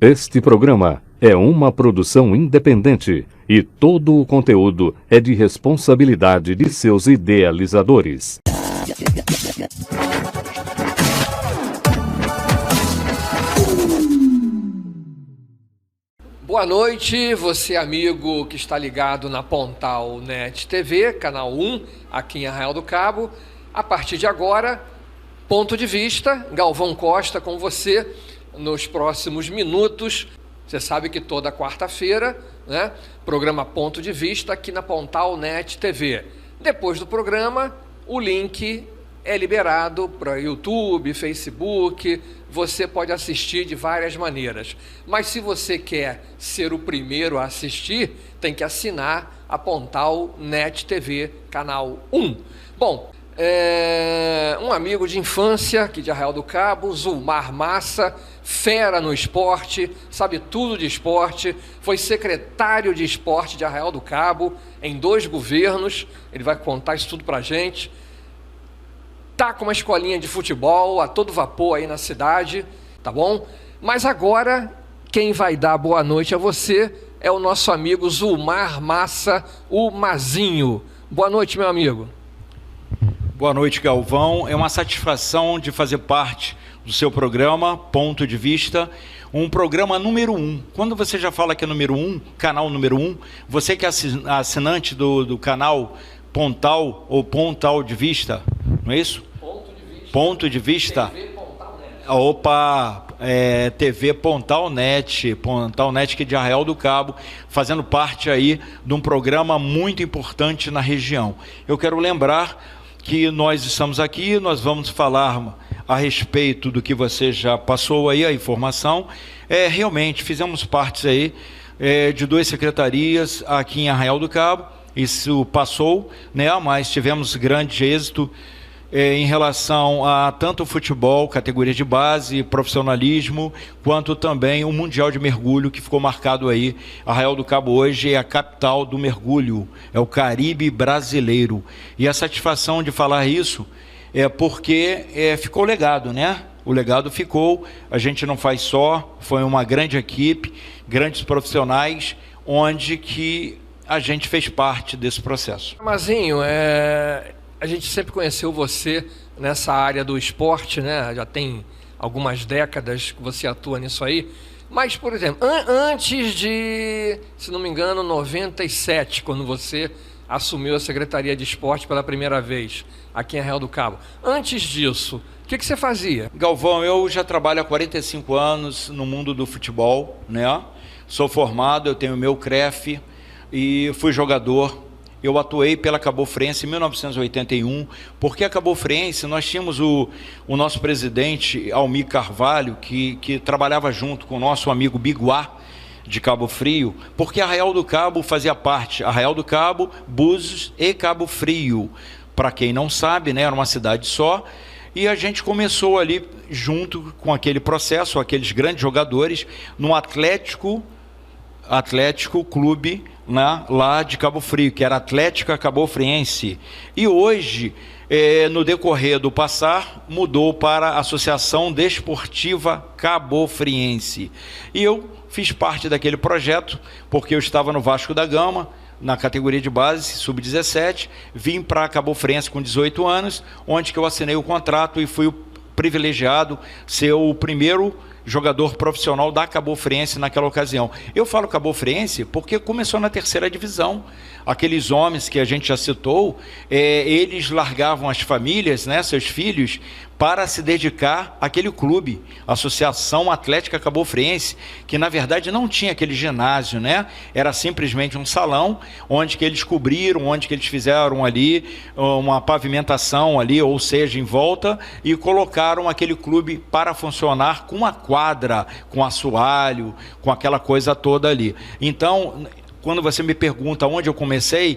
Este programa é uma produção independente e todo o conteúdo é de responsabilidade de seus idealizadores. Boa noite, você amigo que está ligado na Pontal Net TV, canal 1, aqui em Arraial do Cabo. A partir de agora, Ponto de Vista, Galvão Costa com você nos próximos minutos. Você sabe que toda quarta-feira, né, programa Ponto de Vista aqui na Pontal Net TV. Depois do programa, o link é liberado para YouTube, Facebook, você pode assistir de várias maneiras. Mas se você quer ser o primeiro a assistir, tem que assinar a Pontal Net TV, canal 1. Bom, um amigo de infância aqui de Arraial do Cabo, Zulmar Massa, fera no esporte, sabe tudo de esporte, foi secretário de esporte de Arraial do Cabo em 2 governos, ele vai contar isso tudo pra gente. Tá com uma escolinha de futebol a todo vapor aí na cidade, tá bom? Mas agora, quem vai dar boa noite a você é o nosso amigo Zulmar Massa, o Mazinho. Boa noite, meu amigo. Boa noite, Galvão. É uma satisfação de fazer parte do seu programa, Ponto de Vista, um programa número 1. Quando você já fala que é número 1, canal número 1, você que é assinante do canal Pontal ou Pontal de Vista, não é isso? Ponto de Vista. TV Pontal Net. Opa, TV Pontal Net que é de Arraial do Cabo, fazendo parte aí de um programa muito importante na região. Eu quero lembrar que nós estamos aqui, nós vamos falar a respeito do que você já passou aí, a informação. Realmente, fizemos parte aí de 2 secretarias aqui em Arraial do Cabo, isso passou, né? Mas tivemos grande êxito em relação a tanto o futebol, categoria de base, profissionalismo, quanto também o Mundial de Mergulho, que ficou marcado aí. Arraial do Cabo hoje é a capital do mergulho, é o Caribe brasileiro. E a satisfação de falar isso é porque ficou legado, né? O legado ficou, a gente não faz só, foi uma grande equipe, grandes profissionais, onde que a gente fez parte desse processo. Mazinho, a gente sempre conheceu você nessa área do esporte, né? Já tem algumas décadas que você atua nisso aí. Mas, por exemplo, antes de, se não me engano, 97, quando você assumiu a Secretaria de Esporte pela primeira vez aqui em Arraial do Cabo. Antes disso, o que você fazia? Galvão, eu já trabalho há 45 anos no mundo do futebol, né? Sou formado, eu tenho meu CREF e fui jogador. Eu atuei pela Cabo Friense em 1981, porque a Cabo Friense, nós tínhamos o nosso presidente, Almir Carvalho, que trabalhava junto com o nosso amigo Biguá, de Cabo Frio, porque Arraial do Cabo fazia parte, Arraial do Cabo, Búzios e Cabo Frio. Para quem não sabe, né, era uma cidade só, e a gente começou ali, junto com aquele processo, aqueles grandes jogadores, no Atlético Clube, né, lá de Cabo Frio, que era Atlética Cabo Friense. E hoje, no decorrer do passar, mudou para a Associação Desportiva Cabo Friense. E eu fiz parte daquele projeto, porque eu estava no Vasco da Gama, na categoria de base, sub-17, vim para Cabo Friense com 18 anos, onde que eu assinei o contrato e fui o privilegiado ser o primeiro jogador profissional da Cabo Friense naquela ocasião. Eu falo Cabo Friense porque começou na 3ª divisão. Aqueles homens que a gente já citou, eles largavam as famílias, né, seus filhos, para se dedicar àquele clube, Associação Atlética Cabo Friense, que na verdade não tinha aquele ginásio, né? Era simplesmente um salão onde que eles cobriram, onde que eles fizeram ali uma pavimentação ali, ou seja, em volta, e colocaram aquele clube para funcionar com uma quadra, com assoalho, com aquela coisa toda ali. Então, quando você me pergunta onde eu comecei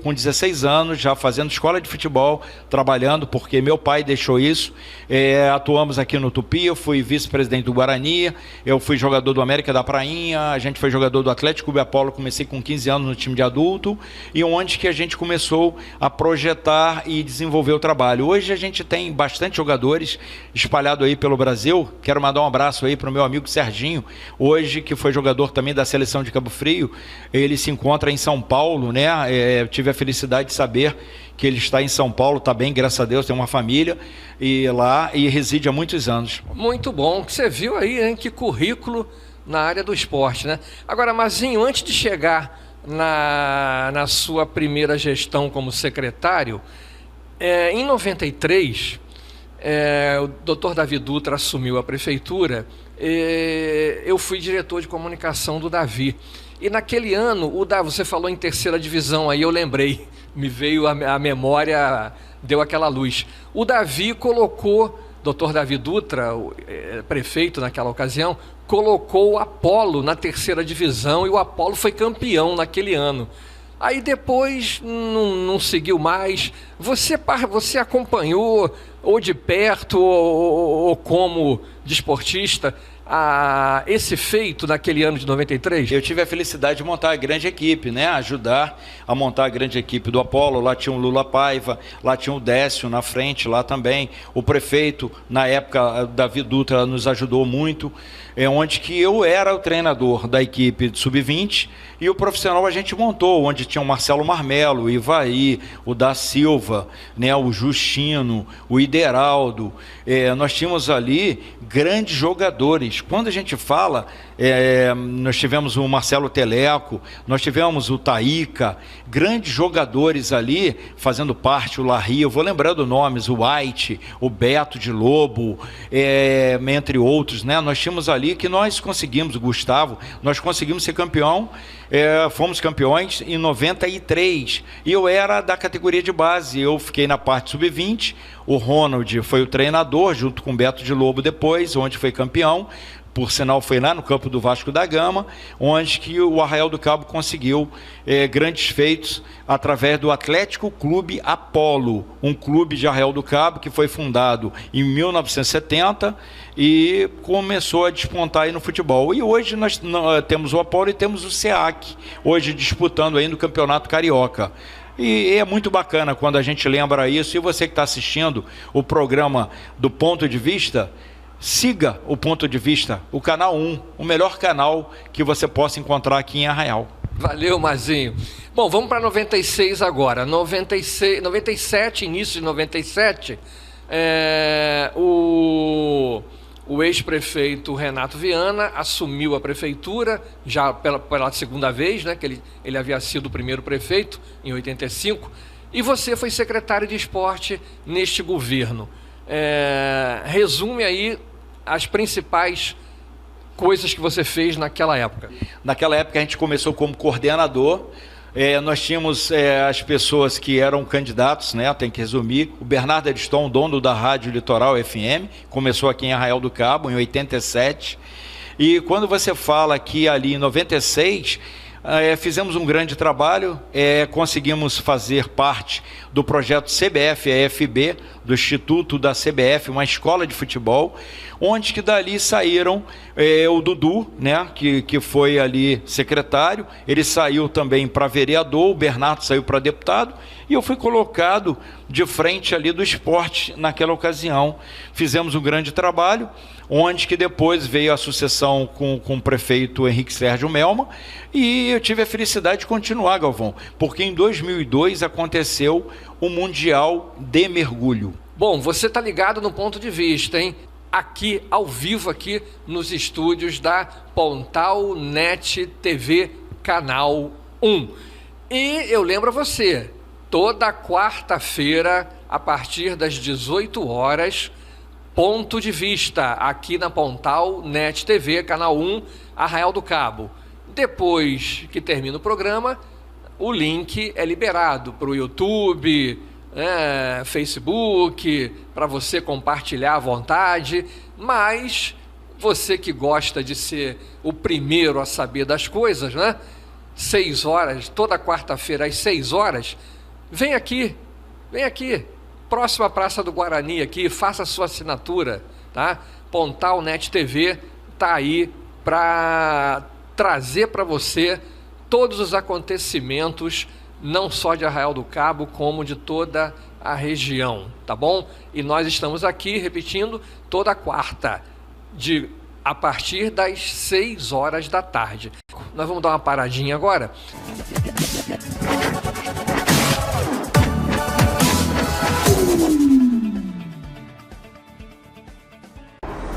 com 16 anos, já fazendo escola de futebol, trabalhando, porque meu pai deixou isso. Atuamos aqui no Tupi, eu fui vice-presidente do Guarani, eu fui jogador do América da Prainha, a gente foi jogador do Atlético Clube Apolo, comecei com 15 anos no time de adulto, e onde que a gente começou a projetar e desenvolver o trabalho. Hoje a gente tem bastante jogadores espalhados aí pelo Brasil. Quero mandar um abraço aí para o meu amigo Serginho, hoje que foi jogador também da seleção de Cabo Frio. Ele se encontra em São Paulo, né? Tive a felicidade de saber que ele está em São Paulo, está bem, graças a Deus, tem uma família e reside há muitos anos. Muito bom, que você viu aí, hein? Que currículo na área do esporte, né? Agora, Mazinho, antes de chegar na sua primeira gestão como secretário, em 93, o Dr. Davi Dutra assumiu a prefeitura, eu fui diretor de comunicação do Davi. E naquele ano, você falou em terceira divisão, aí eu lembrei, me veio a memória, deu aquela luz. O Davi colocou, Dr. Davi Dutra, prefeito naquela ocasião, colocou o Apolo na terceira divisão e o Apolo foi campeão naquele ano. Aí depois não seguiu mais. Você acompanhou, ou de perto, ou como desportista, esse feito naquele ano de 93? Eu tive a felicidade de montar a grande equipe, né? Ajudar a montar a grande equipe do Apolo. Lá tinha o Lula Paiva, lá tinha o Décio na frente, lá também. O prefeito, na época, Davi Dutra, nos ajudou muito. Onde que eu era o treinador da equipe de sub-20 e o profissional a gente montou, onde tinha o Marcelo Marmelo, o Ivaí, o da Silva, né, o Justino, o Ideraldo. Nós tínhamos ali grandes jogadores. Quando a gente fala, nós tivemos o Marcelo Teleco, nós tivemos o Taíca, grandes jogadores ali fazendo parte, o Larry, eu vou lembrando nomes, o White, o Beto de Lobo, entre outros, né? Nós tínhamos ali que nós conseguimos, Gustavo, nós conseguimos ser campeão, fomos campeões em 93, e eu era da categoria de base, eu fiquei na parte sub-20, o Ronald foi o treinador, junto com o Beto de Lobo depois, onde foi campeão. Por sinal, foi lá no campo do Vasco da Gama, onde que o Arraial do Cabo conseguiu grandes feitos através do Atlético Clube Apolo, um clube de Arraial do Cabo que foi fundado em 1970 e começou a despontar aí no futebol. E hoje nós temos o Apolo e temos o SEAC, hoje disputando aí no Campeonato Carioca. E é muito bacana quando a gente lembra isso. E você que está assistindo o programa do Ponto de Vista, siga o Ponto de Vista, o canal 1, o melhor canal que você possa encontrar aqui em Arraial. Valeu, Mazinho. Bom, vamos para 96 agora. 97, início de 97, o ex-prefeito Renato Viana assumiu a prefeitura, já pela segunda vez, né, que ele havia sido o primeiro prefeito, em 85, e você foi secretário de esporte neste governo. Resume aí as principais coisas que você fez naquela época. Naquela época a gente começou como coordenador. Nós tínhamos as pessoas que eram candidatos, né? Tem que resumir. O Bernardo Ariston, dono da Rádio Litoral FM, começou aqui em Arraial do Cabo em 87. E quando você fala que ali em 96... fizemos um grande trabalho, conseguimos fazer parte do projeto CBF-EFB, do Instituto da CBF, uma escola de futebol, onde que dali saíram o Dudu, né, que foi ali secretário, ele saiu também para vereador, o Bernardo saiu para deputado, e eu fui colocado de frente ali do esporte naquela ocasião. Fizemos um grande trabalho, onde que depois veio a sucessão com o prefeito Henrique Sérgio Melma, e eu tive a felicidade de continuar, Galvão, porque em 2002 aconteceu o Mundial de Mergulho. Bom, você está ligado no Ponto de Vista, hein? Aqui, ao vivo, aqui nos estúdios da Pontal Net TV, Canal 1. E eu lembro a você, toda quarta-feira, a partir das 18 horas, Ponto de Vista, aqui na Pontal Net TV, Canal 1, Arraial do Cabo. Depois que termina o programa, o link é liberado para o YouTube, Facebook, para você compartilhar à vontade, mas você que gosta de ser o primeiro a saber das coisas, né? 6 horas, toda quarta-feira às 6 horas, vem aqui, próxima Praça do Guarani aqui, faça a sua assinatura, tá? Pontal Net TV está aí para trazer para você todos os acontecimentos, não só de Arraial do Cabo, como de toda a região, tá bom? E nós estamos aqui, repetindo, toda quarta, a partir das 6 horas da tarde. Nós vamos dar uma paradinha agora.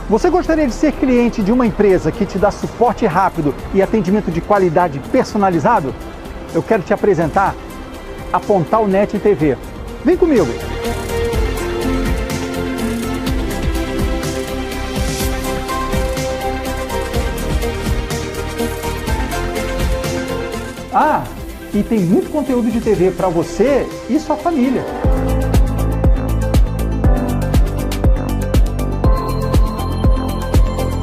Você gostaria de ser cliente de uma empresa que te dá suporte rápido e atendimento de qualidade personalizado? Eu quero te apresentar a Pontal Net TV. Vem comigo! Ah, e tem muito conteúdo de TV para você e sua família.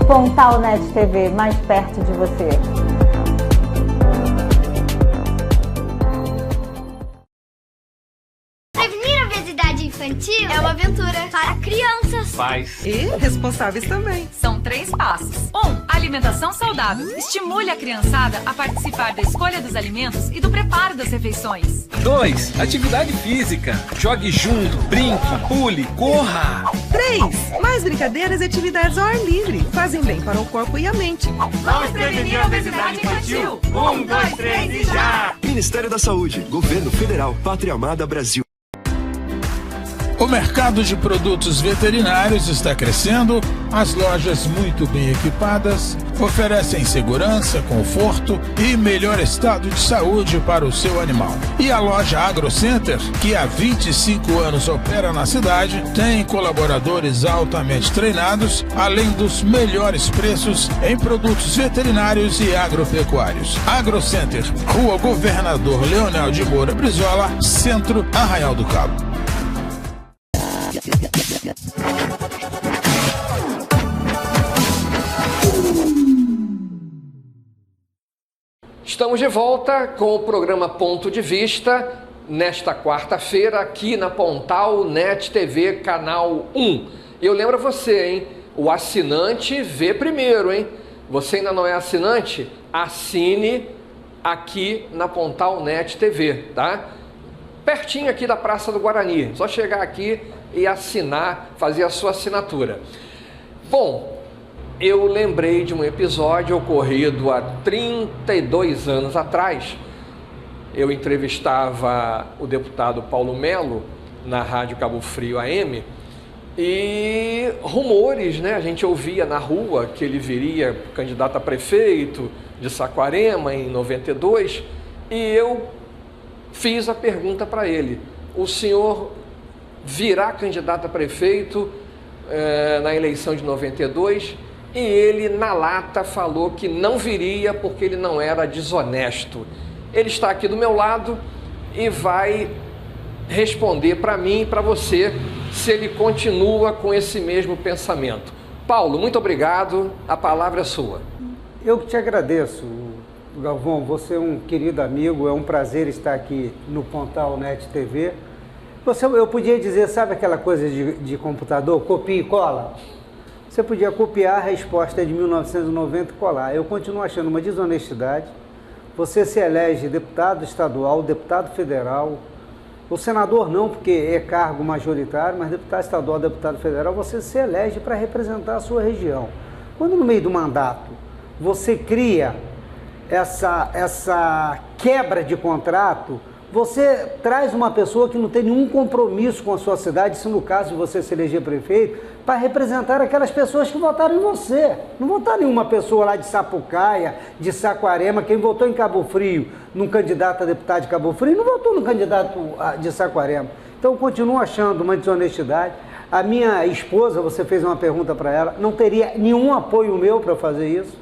Pontal Net TV, mais perto de você. Prevenir a obesidade infantil é uma aventura para crianças. Pais e responsáveis também. São 3 passos. 1. Alimentação saudável. Estimule a criançada a participar da escolha dos alimentos e do preparo das refeições. 2. Atividade física. Jogue junto, brinque, pule, corra. 3. Mais brincadeiras e atividades ao ar livre. Fazem bem para o corpo e a mente. Vamos prevenir a obesidade infantil. 1, 2, 3 e já! Ministério da Saúde, Governo Federal, Pátria Amada Brasil. O mercado de produtos veterinários está crescendo, as lojas muito bem equipadas oferecem segurança, conforto e melhor estado de saúde para o seu animal. E a loja AgroCenter, que há 25 anos opera na cidade, tem colaboradores altamente treinados, além dos melhores preços em produtos veterinários e agropecuários. AgroCenter, Rua Governador Leonel de Moura Brizola, Centro, Arraial do Cabo. Estamos de volta com o programa Ponto de Vista, nesta quarta-feira, aqui na Pontal Net TV, canal 1. Eu lembro a você, hein? O assinante vê primeiro, hein? Você ainda não é assinante? Assine aqui na Pontal Net TV, tá? Pertinho aqui da Praça do Guarani. Só chegar aqui e assinar, fazer a sua assinatura. Bom, eu lembrei de um episódio ocorrido há 32 anos atrás. Eu entrevistava o deputado Paulo Melo na Rádio Cabo Frio AM e rumores, né? A gente ouvia na rua que ele viria candidato a prefeito de Saquarema em 92 e eu fiz a pergunta para ele: o senhor virá candidato a prefeito na eleição de 92? E ele, na lata, falou que não viria porque ele não era desonesto. Ele está aqui do meu lado e vai responder para mim e para você se ele continua com esse mesmo pensamento. Paulo, muito obrigado. A palavra é sua. Eu que te agradeço, Galvão. Você é um querido amigo. É um prazer estar aqui no Pontal Net TV. Eu podia dizer, sabe aquela coisa de computador, copia e cola? Você podia copiar a resposta de 1990 e colar. Eu continuo achando uma desonestidade. Você se elege deputado estadual, deputado federal, o senador não, porque é cargo majoritário, mas deputado estadual, deputado federal, você se elege para representar a sua região. Quando no meio do mandato você cria essa quebra de contrato, você traz uma pessoa que não tem nenhum compromisso com a sua cidade, se no caso de você se eleger prefeito, para representar aquelas pessoas que votaram em você. Não votaram em uma pessoa lá de Sapucaia, de Saquarema. Quem votou em Cabo Frio, num candidato a deputado de Cabo Frio, não votou no candidato de Saquarema. Então, eu continuo achando uma desonestidade. A minha esposa, você fez uma pergunta para ela, não teria nenhum apoio meu para fazer isso,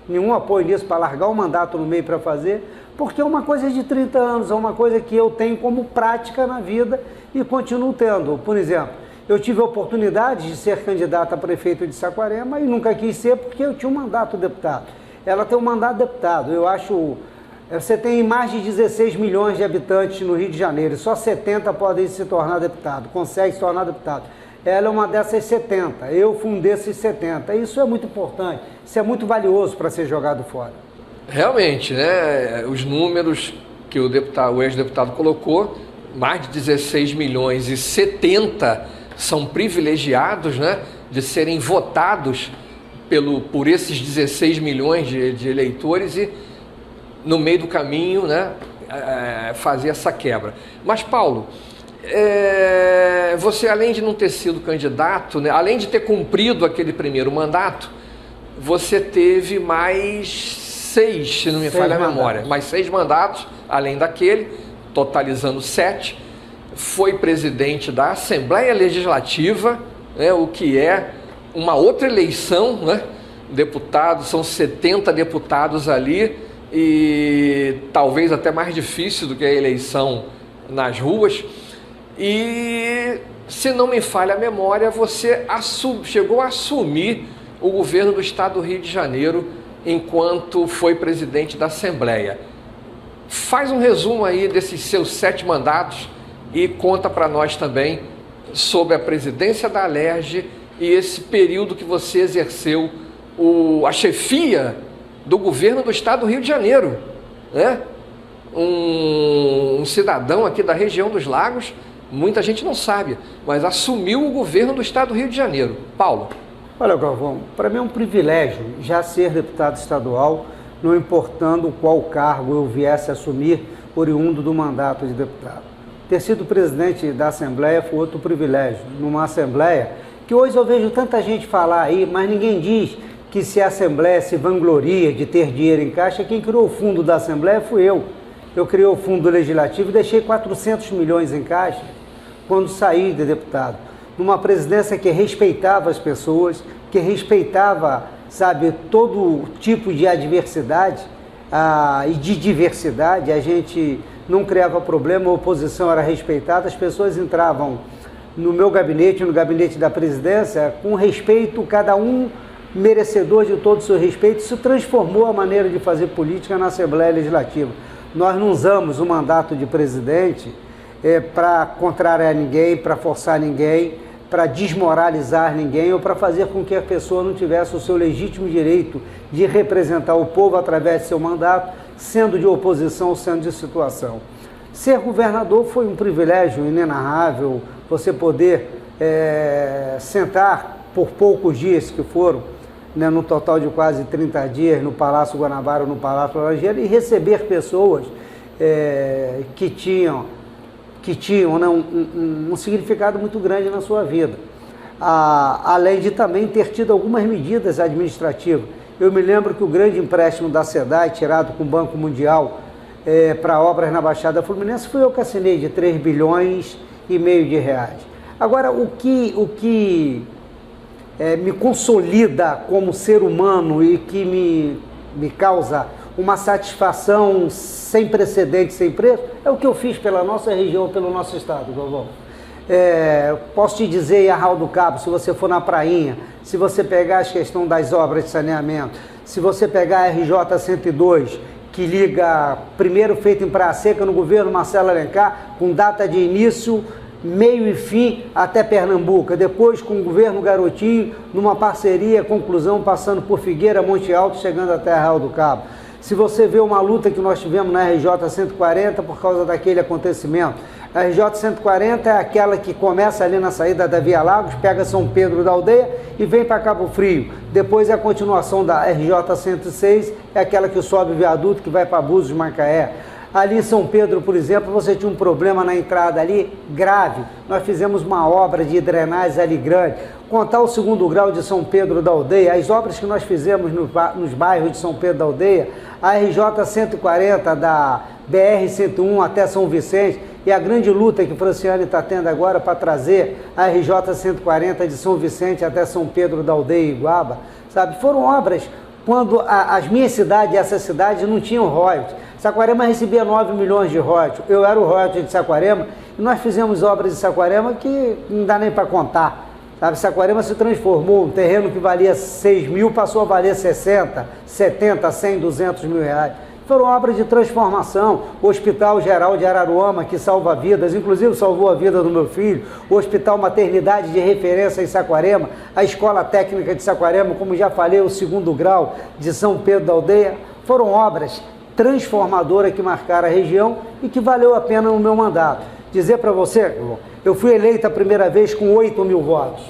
nenhum apoio nisso, para largar o mandato no meio para fazer, porque é uma coisa de 30 anos, é uma coisa que eu tenho como prática na vida e continuo tendo. Por exemplo, eu tive a oportunidade de ser candidata a prefeito de Saquarema e nunca quis ser porque eu tinha um mandato de deputado. Ela tem um mandato de deputado. Eu acho Você tem mais de 16 milhões de habitantes no Rio de Janeiro, e só 70 podem se tornar deputado, conseguem se tornar deputado. Ela é uma dessas 70, eu fui um desses 70. Isso é muito importante, isso é muito valioso para ser jogado fora. Realmente, né? Os números que o ex-deputado colocou, mais de 16 milhões e 70 são privilegiados, né, de serem votados por esses 16 milhões de eleitores e, no meio do caminho, né, fazer essa quebra. Mas, Paulo, você, além de não ter sido candidato, né, além de ter cumprido aquele primeiro mandato, você teve mais 6, se não me falha a memória, mais 6 mandatos, além daquele, totalizando 7. Foi presidente da Assembleia Legislativa, né, o que é uma outra eleição, né? Deputados, são 70 deputados ali, e talvez até mais difícil do que a eleição nas ruas. E, se não me falha a memória, você chegou a assumir o governo do Estado do Rio de Janeiro enquanto foi presidente da Assembleia. Faz um resumo aí desses seus 7 mandatos e conta para nós também sobre a presidência da Alerj e esse período que você exerceu a chefia do governo do Estado do Rio de Janeiro, né? Um cidadão aqui da região dos Lagos, muita gente não sabe, mas assumiu o governo do Estado do Rio de Janeiro. Paulo. Olha, Galvão, para mim é um privilégio já ser deputado estadual, não importando qual cargo eu viesse a assumir oriundo do mandato de deputado. Ter sido presidente da Assembleia foi outro privilégio, numa Assembleia que hoje eu vejo tanta gente falar aí, mas ninguém diz que se a Assembleia se vangloria de ter dinheiro em caixa, quem criou o fundo da Assembleia fui eu. Eu criei o fundo legislativo e deixei 400 milhões em caixa quando saí de deputado. Numa presidência que respeitava as pessoas, que respeitava, sabe, todo tipo de adversidade e de diversidade. A gente não criava problema, a oposição era respeitada, as pessoas entravam no meu gabinete, no gabinete da presidência, com respeito, cada um merecedor de todo o seu respeito. Isso transformou a maneira de fazer política na Assembleia Legislativa. Nós não usamos o mandato de presidente para contrariar ninguém, para forçar ninguém, para desmoralizar ninguém ou para fazer com que a pessoa não tivesse o seu legítimo direito de representar o povo através de seu mandato, sendo de oposição ou sendo de situação. Ser governador foi um privilégio inenarrável, você poder sentar por poucos dias que foram, né, no total de quase 30 dias, no Palácio Guanabara ou no Palácio Laranjeira, e receber pessoas que tinham né, um significado muito grande na sua vida. Além de também ter tido algumas medidas administrativas. Eu me lembro que o grande empréstimo da SEDAI, tirado com o Banco Mundial para obras na Baixada Fluminense, foi eu que assinei, de 3 bilhões e meio de reais. Agora, o que me consolida como ser humano e que me causa uma satisfação sem precedente, sem preço, é o que eu fiz pela nossa região, pelo nosso estado, Galvão. Posso te dizer, em Arraial do Cabo, se você for na prainha, se você pegar a questão das obras de saneamento, se você pegar a RJ 102, que liga, primeiro feito em Praia Seca no governo Marcelo Alencar, com data de início, meio e fim até Pernambuco, depois com o governo Garotinho, numa parceria, conclusão, passando por Figueira, Monte Alto, chegando até Arraial do Cabo. Se você vê uma luta que nós tivemos na RJ 140 por causa daquele acontecimento, a RJ 140 é aquela que começa ali na saída da Via Lagos, pega São Pedro da Aldeia e vem para Cabo Frio. Depois é a continuação da RJ 106, é aquela que sobe o viaduto que vai para Búzios, Macaé. Ali em São Pedro, por exemplo, você tinha um problema na entrada ali grave. Nós fizemos uma obra de drenagem ali grande. Contar o 2º grau de São Pedro da Aldeia, as obras que nós fizemos nos bairros de São Pedro da Aldeia, a RJ 140 da BR 101 até São Vicente, e a grande luta que Franciane está tendo agora para trazer a RJ 140 de São Vicente até São Pedro da Aldeia e Iguaba, sabe? Foram obras quando as minhas cidades e essas cidades não tinham royalties. Saquarema recebia 9 milhões de royalties, eu era o royalties de Saquarema, e nós fizemos obras de Saquarema que não dá nem para contar. Sabe, Saquarema se transformou, um terreno que valia 6 mil passou a valer 60, 70, 100, 200 mil reais. foram obras de transformação. O Hospital Geral de Araruama, que salva vidas, inclusive salvou a vida do meu filho, o Hospital Maternidade de Referência em Saquarema, a Escola Técnica de Saquarema, como já falei, o 2º grau de São Pedro da Aldeia, foram obras transformadoras que marcaram a região e que valeu a pena no meu mandato. Dizer para você, eu fui eleita a primeira vez com 8 mil votos,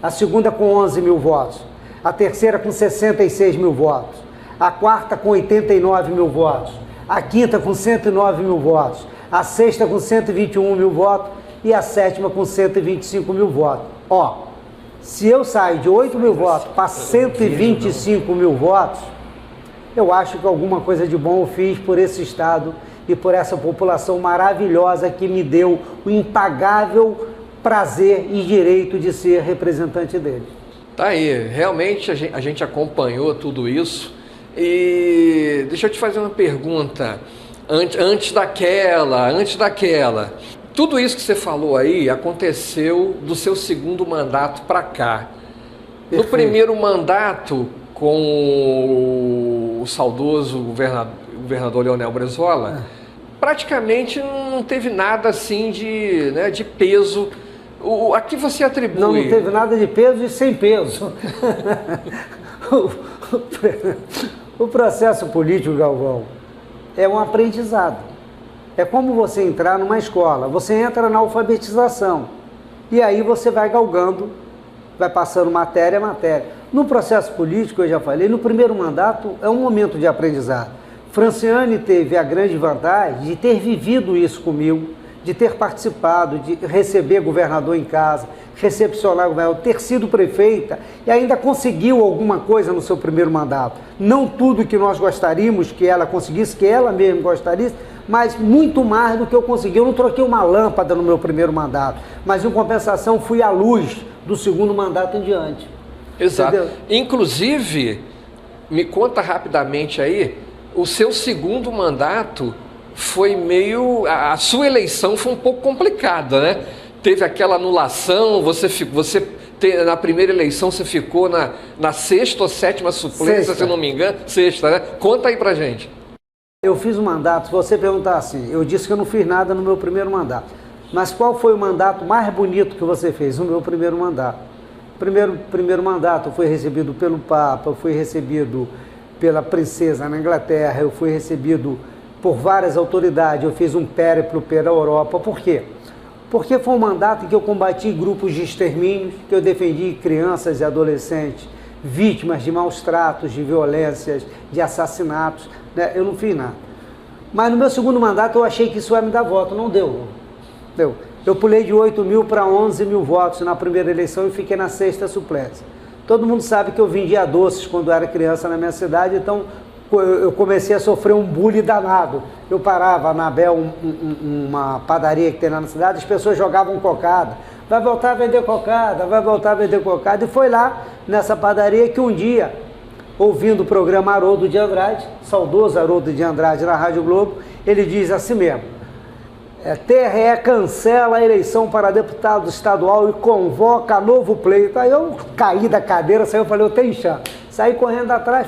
a segunda com 11 mil votos, a terceira com 66 mil votos, a quarta com 89 mil votos, a quinta com 109 mil votos, a sexta com 121 mil votos e a sétima com 125 mil votos. Ó, se eu saio de 8 mil votos para 125 mil votos, eu acho que alguma coisa de bom eu fiz por esse estado e por essa população maravilhosa que me deu o impagável prazer e direito de ser representante dele. Tá aí, realmente a gente acompanhou tudo isso e deixa eu te fazer uma pergunta, antes daquela, tudo isso que você falou aí aconteceu do seu 2º mandato para cá. Perfeito. No primeiro mandato, com o saudoso governador Leonel Brizola, praticamente não teve nada assim de peso. A que você atribui? Não teve nada de peso e sem peso. O processo político, Galvão, é um aprendizado. É como você entrar numa escola. Você entra na alfabetização e aí você vai galgando, vai passando matéria a matéria. No processo político, eu já falei, no primeiro mandato é um momento de aprendizado. Franciane teve a grande vantagem de ter vivido isso comigo, de ter participado, de receber governador em casa, recepcionar o governador, ter sido prefeita e ainda conseguiu alguma coisa no seu primeiro mandato. Não tudo que nós gostaríamos que ela conseguisse, que ela mesma gostaria, mas muito mais do que eu consegui. Eu não troquei uma lâmpada no meu primeiro mandato, mas em compensação fui à luz do 2º mandato em diante. Exato. Entendeu? Inclusive, me conta rapidamente aí, o seu 2º mandato foi meio... A sua eleição foi um pouco complicada, né? Teve aquela anulação, na primeira eleição você ficou na 6ª ou 7ª suplência, se eu não me engano. 6ª, né? Conta aí pra gente. Eu fiz um mandato, se você perguntar assim, eu disse que eu não fiz nada no meu primeiro mandato. Mas qual foi o mandato mais bonito que você fez? O meu primeiro mandato. Primeiro mandato, eu fui recebido pelo Papa, eu fui recebido pela princesa na Inglaterra, eu fui recebido por várias autoridades, eu fiz um périplo pela Europa. Por quê? Porque foi um mandato em que eu combati grupos de extermínios, que eu defendi crianças e adolescentes, vítimas de maus tratos, de violências, de assassinatos, né? Eu não fiz nada. Mas no meu 2º mandato eu achei que isso ia me dar voto, não deu. Eu pulei de 8 mil para 11 mil votos na primeira eleição e fiquei na 6ª suplência. Todo mundo sabe que eu vendia doces quando era criança na minha cidade, então eu comecei a sofrer um bullying danado. Eu parava na Bel, uma padaria que tem lá na cidade, as pessoas jogavam cocada. Vai voltar a vender cocada, vai voltar a vender cocada. E foi lá, nessa padaria, que um dia, ouvindo o programa Haroldo de Andrade, saudoso Haroldo de Andrade na Rádio Globo, ele diz assim mesmo: TRE cancela a eleição para deputado estadual e convoca novo pleito. Aí eu caí da cadeira, saí, eu falei, eu tenho chance. Saí correndo atrás,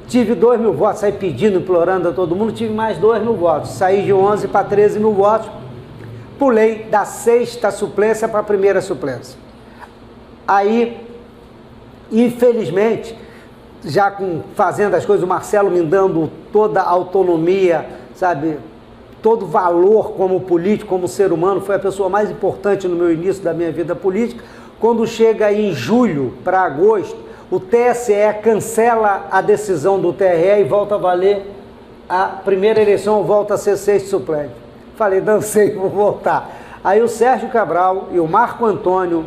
tive 2 mil votos, saí pedindo, implorando a todo mundo, tive mais 2 mil votos. Saí de 11 para 13 mil votos, pulei da 6ª suplência para a primeira suplência. Aí, infelizmente, já fazendo as coisas, o Marcelo me dando toda a autonomia, sabe, todo valor como político, como ser humano, foi a pessoa mais importante no meu início da minha vida política. Quando chega em julho para agosto, o TSE cancela a decisão do TRE e volta a valer a primeira eleição, volta a ser 6º suplente. Falei, dancei, vou voltar. Aí o Sérgio Cabral e o Marco Antônio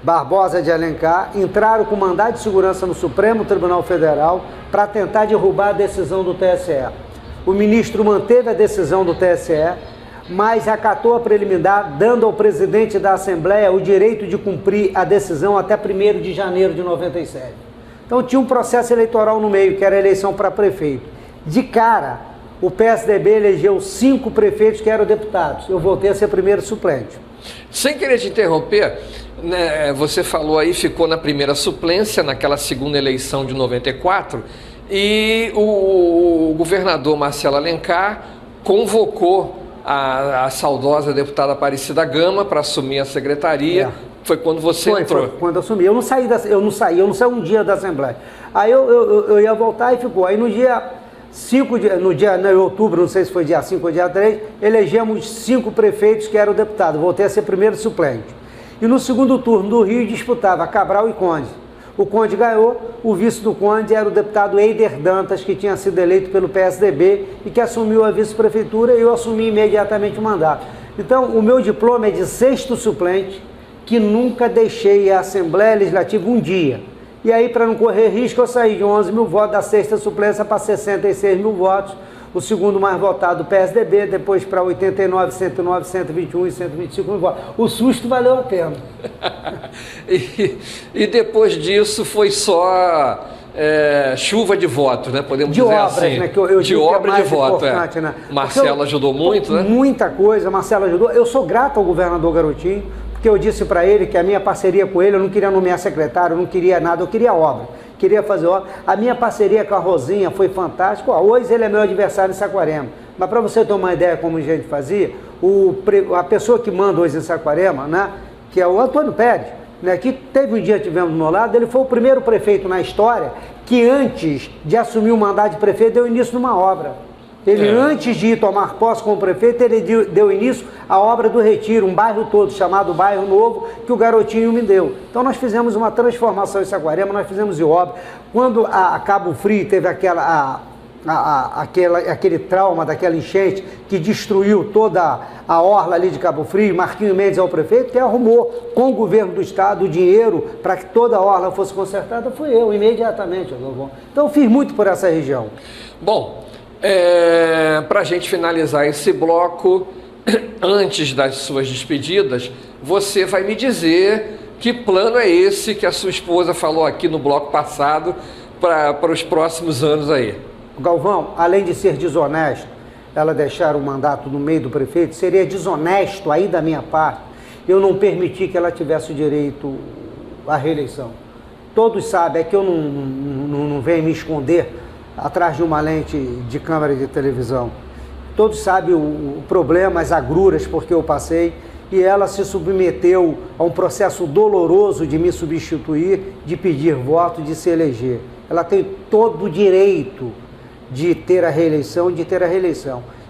Barbosa de Alencar entraram com mandado de segurança no Supremo Tribunal Federal para tentar derrubar a decisão do TSE. O ministro manteve a decisão do TSE, mas acatou a preliminar, dando ao presidente da Assembleia o direito de cumprir a decisão até 1º de janeiro de 97. Então tinha um processo eleitoral no meio, que era a eleição para prefeito. De cara, o PSDB elegeu 5 prefeitos que eram deputados. Eu voltei a ser primeiro suplente. Sem querer te interromper, né, você falou aí, ficou na primeira suplência, naquela segunda eleição de 94, e o governador Marcelo Alencar convocou a saudosa deputada Aparecida Gama para assumir a secretaria. Foi quando você entrou? Foi quando eu assumi. Eu não saí um dia da Assembleia. Aí eu ia voltar e ficou. Aí no dia 5 de outubro, não sei se foi dia 5 ou dia 3, elegemos 5 prefeitos que eram deputados. Voltei a ser primeiro suplente. E no segundo turno do Rio disputava Cabral e Conde. O Conde ganhou, o vice do Conde era o deputado Eider Dantas, que tinha sido eleito pelo PSDB e que assumiu a vice-prefeitura, e eu assumi imediatamente o mandato. Então, o meu diploma é de 6º suplente, que nunca deixei a Assembleia Legislativa um dia. E aí, para não correr risco, eu saí de 11 mil votos da 6ª suplência para 66 mil votos, o segundo mais votado do PSDB, depois para 89, 109, 121 e 125 mil votos. O susto valeu a pena. e depois disso foi só chuva de votos, né? Podemos dizer obras, assim. Né? Que eu de obra de voto, né? Marcelo ajudou muito, né? Muita coisa, Marcelo ajudou. Eu sou grato ao governador Garotinho, porque eu disse para ele que a minha parceria com ele, eu não queria nomear secretário, eu não queria nada, eu queria obra. Queria fazer obra. A minha parceria com a Rosinha foi fantástica. Hoje ele é meu adversário em Saquarema. Mas para você ter uma ideia como a gente fazia, a pessoa que manda hoje em Saquarema, né, que é o Antônio Pérez, né, que teve um dia que tivemos do meu lado, ele foi o primeiro prefeito na história que antes de assumir o mandato de prefeito deu início numa obra. Ele, antes de ir tomar posse como prefeito, ele deu início à obra do Retiro, um bairro todo chamado Bairro Novo, que o Garotinho me deu. Então nós fizemos uma transformação em Saquarema, nós fizemos de obra. Quando a Cabo Frio teve aquele trauma daquela enchente que destruiu toda a orla ali de Cabo Frio, Marquinhos Mendes é o prefeito, quem arrumou com o governo do estado o dinheiro para que toda a orla fosse consertada fui eu, imediatamente. Então eu fiz muito por essa região. Bom, para a gente finalizar esse bloco, antes das suas despedidas, você vai me dizer que plano é esse que a sua esposa falou aqui no bloco passado para os próximos anos aí. Galvão, além de ser desonesto, ela deixar o mandato no meio do prefeito, seria desonesto aí da minha parte eu não permitir que ela tivesse o direito à reeleição. Todos sabem, é que eu não venho me esconder atrás de uma lente de câmera de televisão. Todos sabem o problema, as agruras porque eu passei, e ela se submeteu a um processo doloroso de me substituir, de pedir voto, de se eleger. Ela tem todo o direito de ter a reeleição,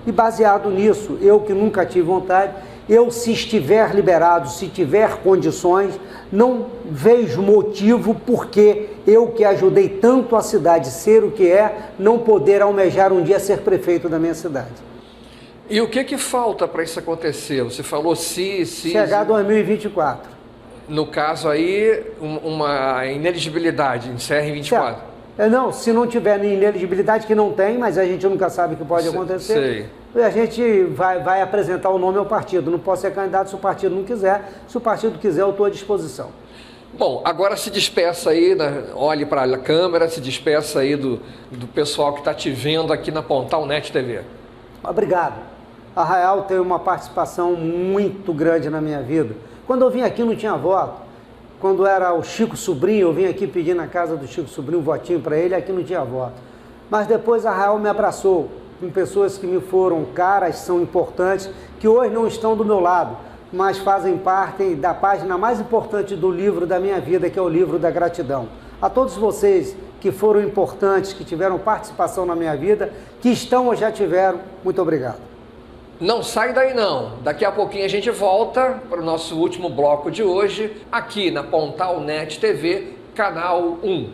E baseado nisso, eu que nunca tive vontade, se estiver liberado, se tiver condições, não vejo motivo porque eu que ajudei tanto a cidade ser o que é, não poder almejar um dia ser prefeito da minha cidade. E o que falta para isso acontecer? Você falou se... Chegar 2024. No caso aí, uma ineligibilidade, encerra em 24. Certo. Não, se não tiver ineligibilidade, que não tem, mas a gente nunca sabe o que pode acontecer. Sei. A gente vai apresentar o nome ao partido. Não posso ser candidato se o partido não quiser. Se o partido quiser, eu estou à disposição. Bom, agora se despeça aí, olhe para a câmera, se despeça aí do pessoal que está te vendo aqui na Pontal Net TV. Obrigado. A Arraial teve uma participação muito grande na minha vida. Quando eu vim aqui não tinha voto. Quando era o Chico Sobrinho, eu vim aqui pedir na casa do Chico Sobrinho um votinho para ele, aqui não tinha voto. Mas depois a Arraial me abraçou, com pessoas que me foram caras, são importantes, que hoje não estão do meu lado, mas fazem parte da página mais importante do livro da minha vida, que é o livro da gratidão. A todos vocês que foram importantes, que tiveram participação na minha vida, que estão ou já tiveram, muito obrigado. Não sai daí não, daqui a pouquinho a gente volta para o nosso último bloco de hoje, aqui na Pontal Net TV, canal 1.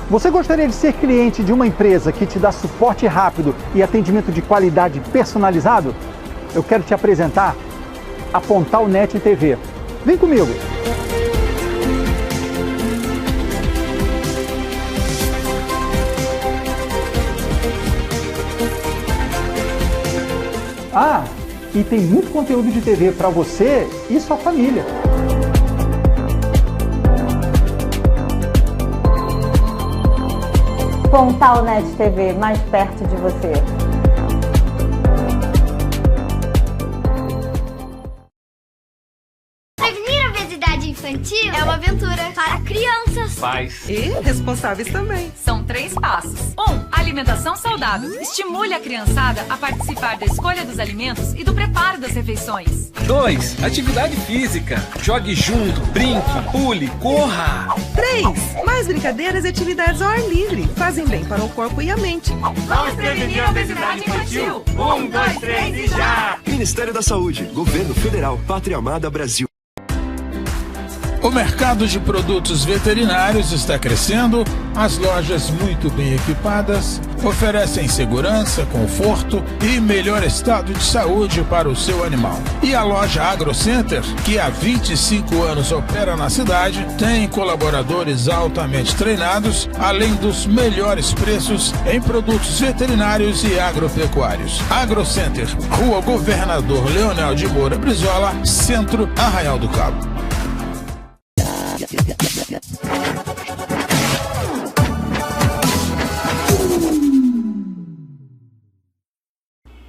Você gostaria de ser cliente de uma empresa que te dá suporte rápido e atendimento de qualidade personalizado? Eu quero te apresentar a Pontal Net TV. Vem comigo! E tem muito conteúdo de TV para você e sua família. Pontal Net TV, mais perto de você. infantil é uma aventura para crianças. Pais e responsáveis também. São 3 passos. 1. Alimentação saudável. Estimule a criançada a participar da escolha dos alimentos e do preparo das refeições. 2. Atividade física. Jogue junto, brinque, pule, corra. 3. Mais brincadeiras e atividades ao ar livre. Fazem bem para o corpo e a mente. Vamos prevenir a obesidade infantil. 1, 2, 3 e já! Ministério da Saúde, Governo Federal, Pátria Amada Brasil. O mercado de produtos veterinários está crescendo, as lojas muito bem equipadas oferecem segurança, conforto e melhor estado de saúde para o seu animal. E a loja AgroCenter, que há 25 anos opera na cidade, tem colaboradores altamente treinados, além dos melhores preços em produtos veterinários e agropecuários. AgroCenter, Rua Governador Leonel de Moura Brizola, Centro, Arraial do Cabo.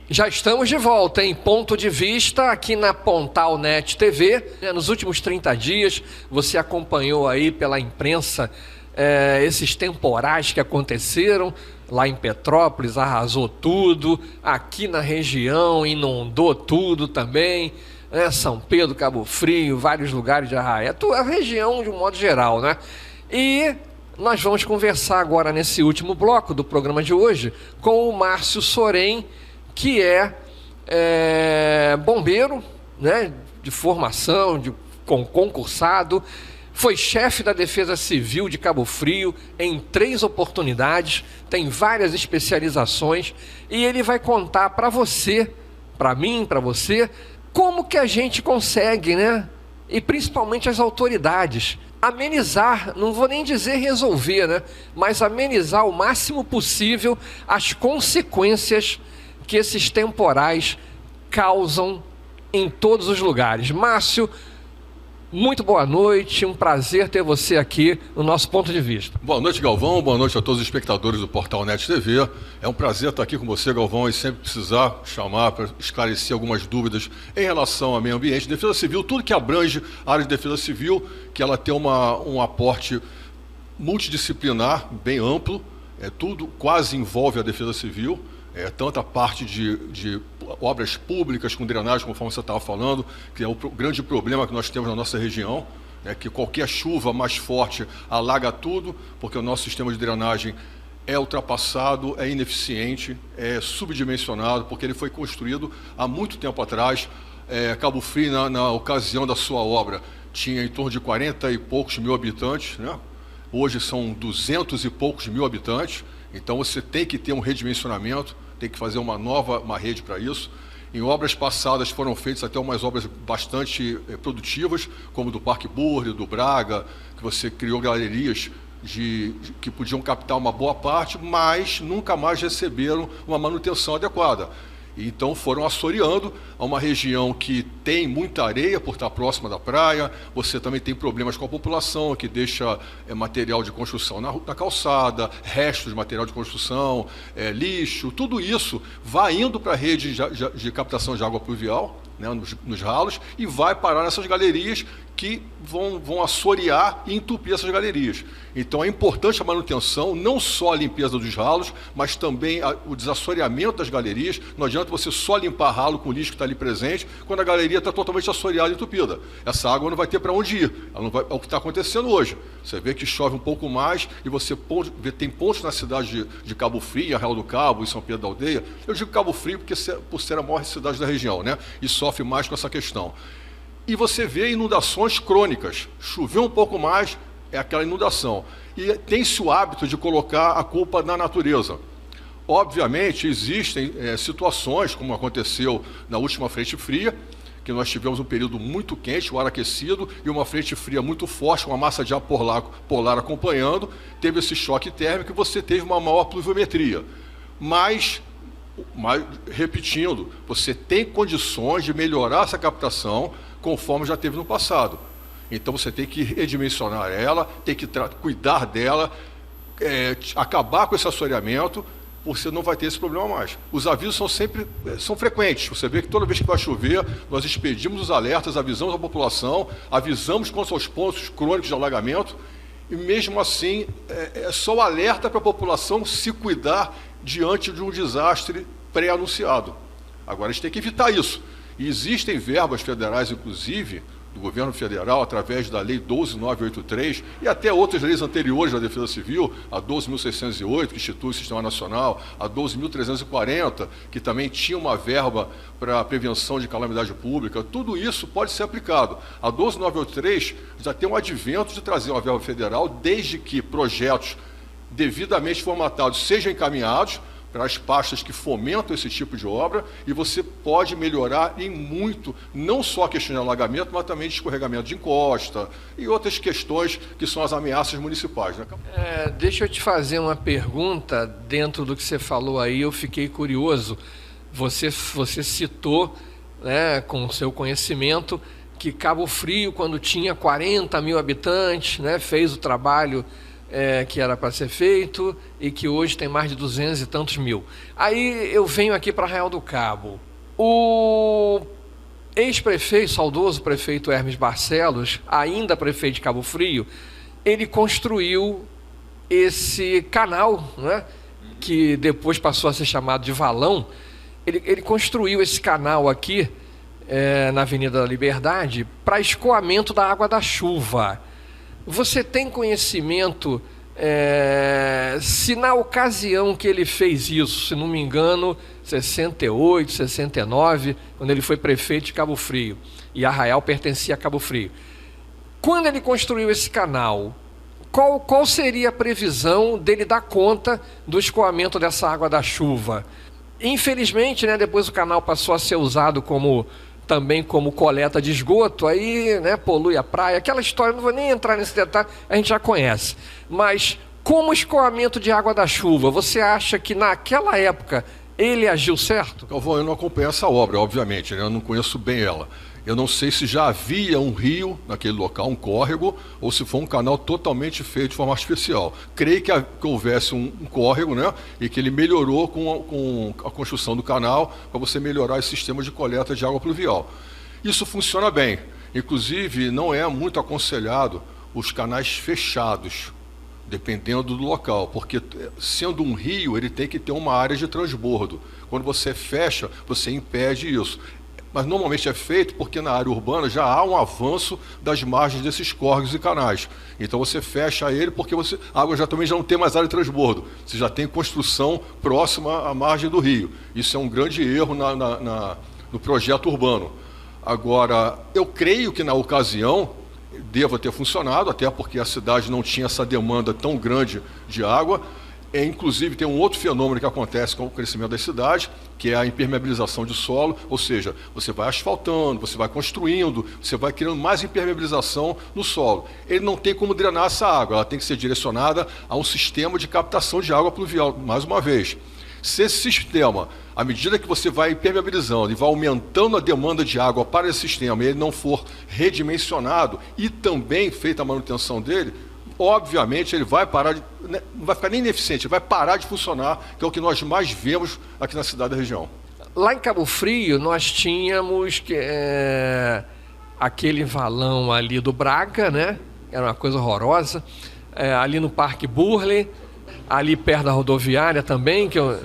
Já estamos de volta em Ponto de Vista aqui na Pontal Net TV. Nos últimos 30 dias você acompanhou aí pela imprensa esses temporais que aconteceram lá em Petrópolis, arrasou tudo, aqui na região inundou tudo também. São Pedro, Cabo Frio, vários lugares de Arraial, a região de um modo geral, né? E nós vamos conversar agora nesse último bloco do programa de hoje com o Márcio Sorém, que é bombeiro, né, de formação, concursado, foi chefe da Defesa Civil de Cabo Frio em 3 oportunidades, tem várias especializações e ele vai contar para você, para mim, para você, como que a gente consegue, né? E principalmente as autoridades, amenizar, não vou nem dizer resolver, né? Mas amenizar o máximo possível as consequências que esses temporais causam em todos os lugares. Márcio, muito boa noite, um prazer ter você aqui no nosso Ponto de Vista. Boa noite, Galvão, boa noite a todos os espectadores do Portal Net TV. É um prazer estar aqui com você, Galvão, e sempre precisar chamar para esclarecer algumas dúvidas em relação ao meio ambiente, defesa civil, tudo que abrange a área de defesa civil, que ela tem um aporte multidisciplinar bem amplo, tudo quase envolve a defesa civil. Tanto a parte de obras públicas com drenagem, conforme você estava falando, que é o grande problema que nós temos na nossa região, que qualquer chuva mais forte alaga tudo, porque o nosso sistema de drenagem é ultrapassado, é ineficiente, é subdimensionado, porque ele foi construído há muito tempo atrás. Cabo Frio, na ocasião da sua obra, tinha em torno de 40 e poucos mil habitantes, né? Hoje são 200 e poucos mil habitantes, então você tem que ter um redimensionamento, tem que fazer uma rede para isso. Em obras passadas foram feitas até umas obras bastante produtivas, como do Parque Burle, do Braga, que você criou galerias que podiam captar uma boa parte, mas nunca mais receberam uma manutenção adequada. Então foram assoreando a uma região que tem muita areia por estar próxima da praia. Você também tem problemas com a população, que deixa material de construção na calçada, restos de material de construção, lixo, tudo isso vai indo para a rede de captação de água pluvial, né, nos ralos, e vai parar nessas galerias que vão assorear e entupir essas galerias. Então é importante a manutenção, não só a limpeza dos ralos, mas também o desassoreamento das galerias. Não adianta você só limpar ralo com o lixo que está ali presente, quando a galeria está totalmente assoreada e entupida. Essa água não vai ter para onde ir. Ela não vai, é o que está acontecendo hoje. Você vê que chove um pouco mais e você tem pontos na cidade de Cabo Frio, Arraial do Cabo e São Pedro da Aldeia. Eu digo Cabo Frio porque por ser a maior cidade da região, né? E sofre mais com essa questão. E você vê inundações crônicas. Choveu um pouco mais, é aquela inundação. E tem-se o hábito de colocar a culpa na natureza. Obviamente, existem situações, como aconteceu na última frente fria, que nós tivemos um período muito quente, o ar aquecido, e uma frente fria muito forte, com uma massa de ar polar acompanhando, teve esse choque térmico e você teve uma maior pluviometria. Mas, repetindo, você tem condições de melhorar essa captação, conforme já teve no passado. Então você tem que redimensionar ela, tem que cuidar dela, acabar com esse assoreamento, você não vai ter esse problema mais. Os avisos são frequentes. Você vê que toda vez que vai chover, nós expedimos os alertas, avisamos a população, avisamos quanto aos pontos crônicos de alagamento, e mesmo assim é só o alerta para a população se cuidar diante de um desastre pré-anunciado. Agora a gente tem que evitar isso. E existem verbas federais, inclusive, do governo federal, através da Lei 12.983 e até outras leis anteriores da Defesa Civil, a 12.608, que institui o Sistema Nacional, a 12.340, que também tinha uma verba para a prevenção de calamidade pública. Tudo isso pode ser aplicado. A 12.983 já tem um advento de trazer uma verba federal, desde que projetos devidamente formatados sejam encaminhados para as pastas que fomentam esse tipo de obra, e você pode melhorar em muito, não só a questão de alagamento, mas também de escorregamento de encosta e outras questões que são as ameaças municipais. Né? Deixa eu te fazer uma pergunta dentro do que você falou aí, eu fiquei curioso. Você citou, né, com o seu conhecimento, que Cabo Frio, quando tinha 40 mil habitantes, né, fez o trabalho que era para ser feito e que hoje tem mais de 200 e tantos mil. Aí eu venho aqui para Arraial do Cabo. O ex-prefeito, saudoso prefeito Hermes Barcelos, ainda prefeito de Cabo Frio, ele construiu esse canal, né, que depois passou a ser chamado de Valão. Ele construiu esse canal aqui na Avenida da Liberdade para escoamento da água da chuva. Você tem conhecimento se na ocasião que ele fez isso, se não me engano, 68, 69, quando ele foi prefeito de Cabo Frio, e Arraial pertencia a Cabo Frio. Quando ele construiu esse canal, qual seria a previsão dele dar conta do escoamento dessa água da chuva? Infelizmente, né, depois o canal passou a ser usado também como coleta de esgoto, aí, né, polui a praia, aquela história, não vou nem entrar nesse detalhe, a gente já conhece. Mas, como escoamento de água da chuva, você acha que naquela época ele agiu certo? Galvão, eu não acompanho essa obra, obviamente, né? Eu não conheço bem ela. Eu não sei se já havia um rio naquele local, um córrego, ou se foi um canal totalmente feito de forma artificial. Creio que houvesse um córrego, né, e que ele melhorou com a construção do canal para você melhorar esse sistema de coleta de água pluvial. Isso funciona bem. Inclusive, não é muito aconselhado os canais fechados, dependendo do local, porque sendo um rio, ele tem que ter uma área de transbordo. Quando você fecha, você impede isso. Mas normalmente é feito porque na área urbana já há um avanço das margens desses córregos e canais. Então você fecha ele porque a água também já não tem mais área de transbordo. Você já tem construção próxima à margem do rio. Isso é um grande erro no projeto urbano. Agora, eu creio que na ocasião deva ter funcionado, até porque a cidade não tinha essa demanda tão grande de água. Inclusive, tem um outro fenômeno que acontece com o crescimento das cidades, que é a impermeabilização de solo, ou seja, você vai asfaltando, você vai construindo, você vai criando mais impermeabilização no solo. Ele não tem como drenar essa água, ela tem que ser direcionada a um sistema de captação de água pluvial, mais uma vez. Se esse sistema, à medida que você vai impermeabilizando e vai aumentando a demanda de água para esse sistema, e ele não for redimensionado e também feita a manutenção dele, obviamente ele vai parar não vai ficar nem ineficiente, ele vai parar de funcionar, que é o que nós mais vemos aqui na cidade da região. Lá em Cabo Frio nós tínhamos aquele valão ali do Braga, né? Era uma coisa horrorosa, ali no Parque Burley, ali perto da rodoviária também, que é o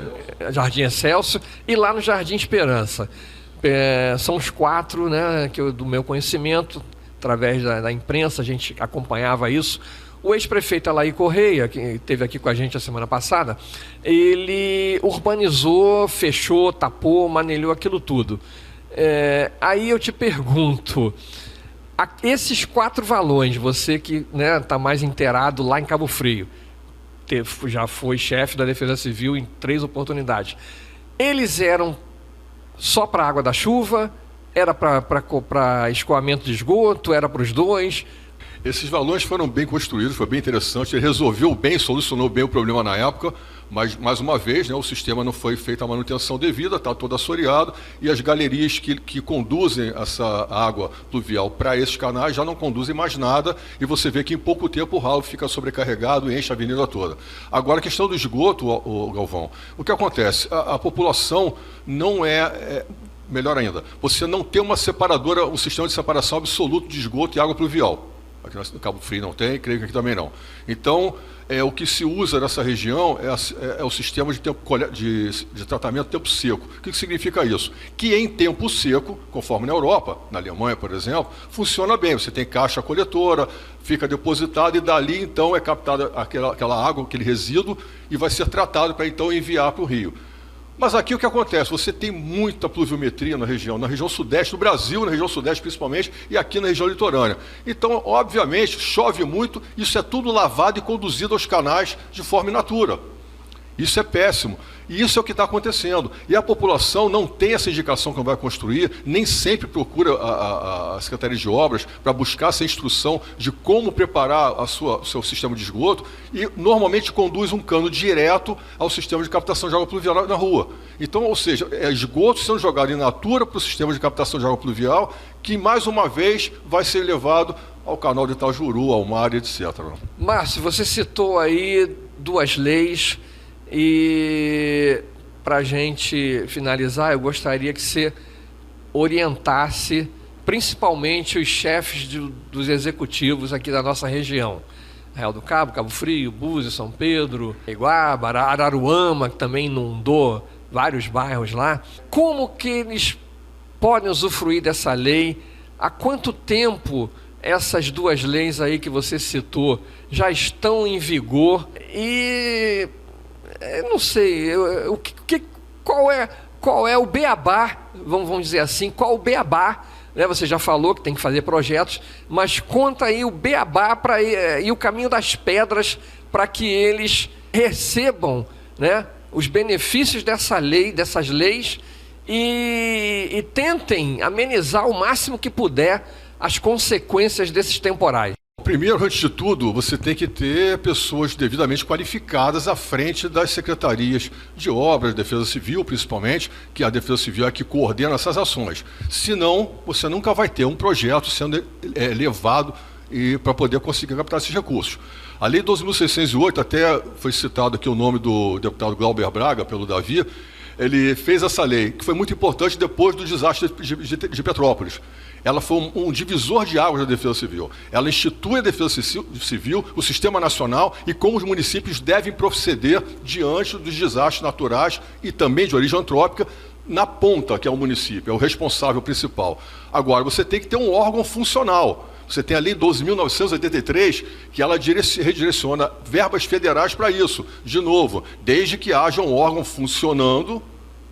Jardim Excelso, e lá no Jardim Esperança. São os 4, né, do meu conhecimento, através da imprensa a gente acompanhava isso. O ex-prefeito Alair Correia, que esteve aqui com a gente a semana passada, ele urbanizou, fechou, tapou, manelhou aquilo tudo. Aí eu te pergunto, esses 4 valões, você que está mais inteirado lá em Cabo Frio, já foi chefe da Defesa Civil em 3 oportunidades, eles eram só para água da chuva, era para escoamento de esgoto, era para os 2... Esses valões foram bem construídos, foi bem interessante, ele resolveu bem, solucionou bem o problema na época, Mas, mais uma vez, né, o sistema não foi feita a manutenção devida, está todo assoreado, e as galerias que conduzem essa água pluvial para esses canais já não conduzem mais nada, e você vê que em pouco tempo o ralo fica sobrecarregado e enche a avenida toda. Agora, a questão do esgoto, Galvão, o que acontece? A população não melhor ainda, você não tem uma separadora, um sistema de separação absoluto de esgoto e água pluvial. Aqui no Cabo Frio não tem, creio que aqui também não. Então, o que se usa nessa região é o sistema de tratamento tempo seco. O que significa isso? Que em tempo seco, conforme na Europa, na Alemanha, por exemplo, funciona bem. Você tem caixa coletora, fica depositada e dali, então, é captada aquela água, aquele resíduo, e vai ser tratado para, então, enviar para o rio. Mas aqui o que acontece? Você tem muita pluviometria na região sudeste do Brasil, na região sudeste principalmente, e aqui na região litorânea. Então, obviamente, chove muito, isso é tudo lavado e conduzido aos canais de forma in natura. Isso é péssimo. E isso é o que está acontecendo. E a população não tem essa indicação que vai construir, nem sempre procura a Secretaria de Obras para buscar essa instrução de como preparar o seu sistema de esgoto e normalmente conduz um cano direto ao sistema de captação de água pluvial na rua. Então, ou seja, esgoto sendo jogado in natura para o sistema de captação de água pluvial que, mais uma vez, vai ser levado ao canal de Itajuru, ao mar, etc. Márcio, você citou aí 2 leis. E para a gente finalizar, eu gostaria que você orientasse principalmente os chefes dos executivos aqui da nossa região. Arraial do Cabo, Cabo Frio, Búzios, São Pedro, Iguaba, Araruama, que também inundou vários bairros lá. Como que eles podem usufruir dessa lei? Há quanto tempo essas 2 leis aí que você citou já estão em vigor? E eu não sei, qual é o beabá, vamos dizer assim, qual o beabá, né? Você já falou que tem que fazer projetos, mas conta aí o beabá e o caminho das pedras para que eles recebam, né, os benefícios dessas leis e tentem amenizar o máximo que puder as consequências desses temporais. Primeiro, antes de tudo, você tem que ter pessoas devidamente qualificadas à frente das secretarias de obras, defesa civil principalmente, que a defesa civil é que coordena essas ações. Senão, você nunca vai ter um projeto sendo levado para poder conseguir captar esses recursos. A Lei 12.608, até foi citado aqui o nome do deputado Glauber Braga, pelo Davi, ele fez essa lei, que foi muito importante depois do desastre de Petrópolis. Ela foi um divisor de águas da Defesa Civil. Ela institui a Defesa Civil, o Sistema Nacional e como os municípios devem proceder diante dos desastres naturais e também de origem antrópica na ponta, que é o município, é o responsável principal. Agora, você tem que ter um órgão funcional. Você tem a Lei 12.983, que ela redireciona verbas federais para isso. De novo, desde que haja um órgão funcionando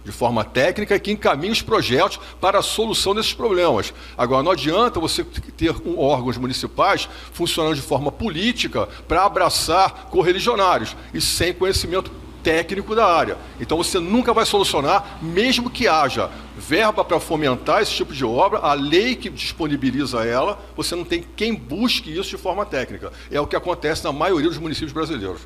de forma técnica e que encaminhe os projetos para a solução desses problemas. Agora, não adianta você ter órgãos municipais funcionando de forma política para abraçar correligionários e sem conhecimento técnico da área. Então você nunca vai solucionar, mesmo que haja verba para fomentar esse tipo de obra, a lei que disponibiliza ela, você não tem quem busque isso de forma técnica. É o que acontece na maioria dos municípios brasileiros.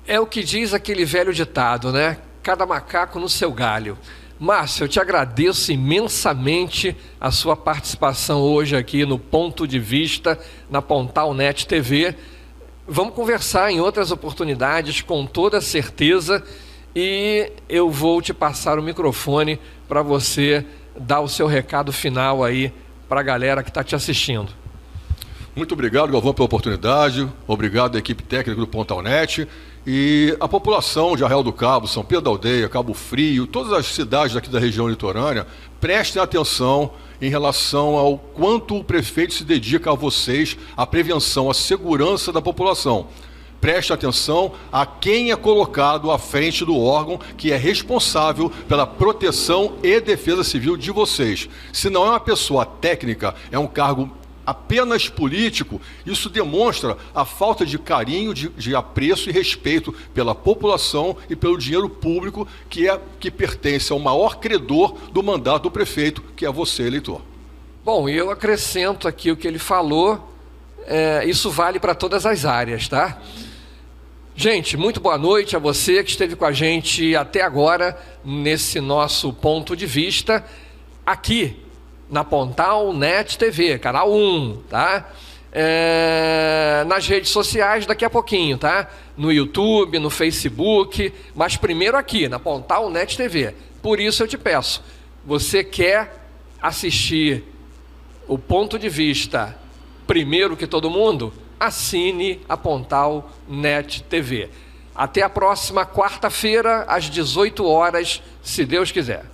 É o que diz aquele velho ditado, né? Cada macaco no seu galho. Márcio, eu te agradeço imensamente a sua participação hoje aqui no Ponto de Vista, na Pontal Net TV. Vamos conversar em outras oportunidades, com toda certeza, e eu vou te passar o microfone para você dar o seu recado final aí para a galera que está te assistindo. Muito obrigado, Galvão, pela oportunidade. Obrigado à equipe técnica do Pontal Net. E a população de Arraial do Cabo, São Pedro da Aldeia, Cabo Frio, todas as cidades aqui da região litorânea, prestem atenção em relação ao quanto o prefeito se dedica a vocês, à prevenção, à segurança da população. Preste atenção a quem é colocado à frente do órgão que é responsável pela proteção e defesa civil de vocês. Se não é uma pessoa técnica, é um cargo apenas político, isso demonstra a falta de carinho, de apreço e respeito pela população e pelo dinheiro público que pertence ao maior credor do mandato do prefeito, que é você, eleitor. Bom, eu acrescento aqui o que ele falou, isso vale para todas as áreas, tá? Gente, muito boa noite a você que esteve com a gente até agora nesse nosso ponto de vista aqui na Pontal Net TV, canal 1, tá? Nas redes sociais daqui a pouquinho, tá? No YouTube, no Facebook, mas primeiro aqui na Pontal Net TV. Por isso eu te peço, você quer assistir o ponto de vista primeiro que todo mundo? Assine a Pontal Net TV. Até a próxima quarta-feira, às 18 horas, se Deus quiser.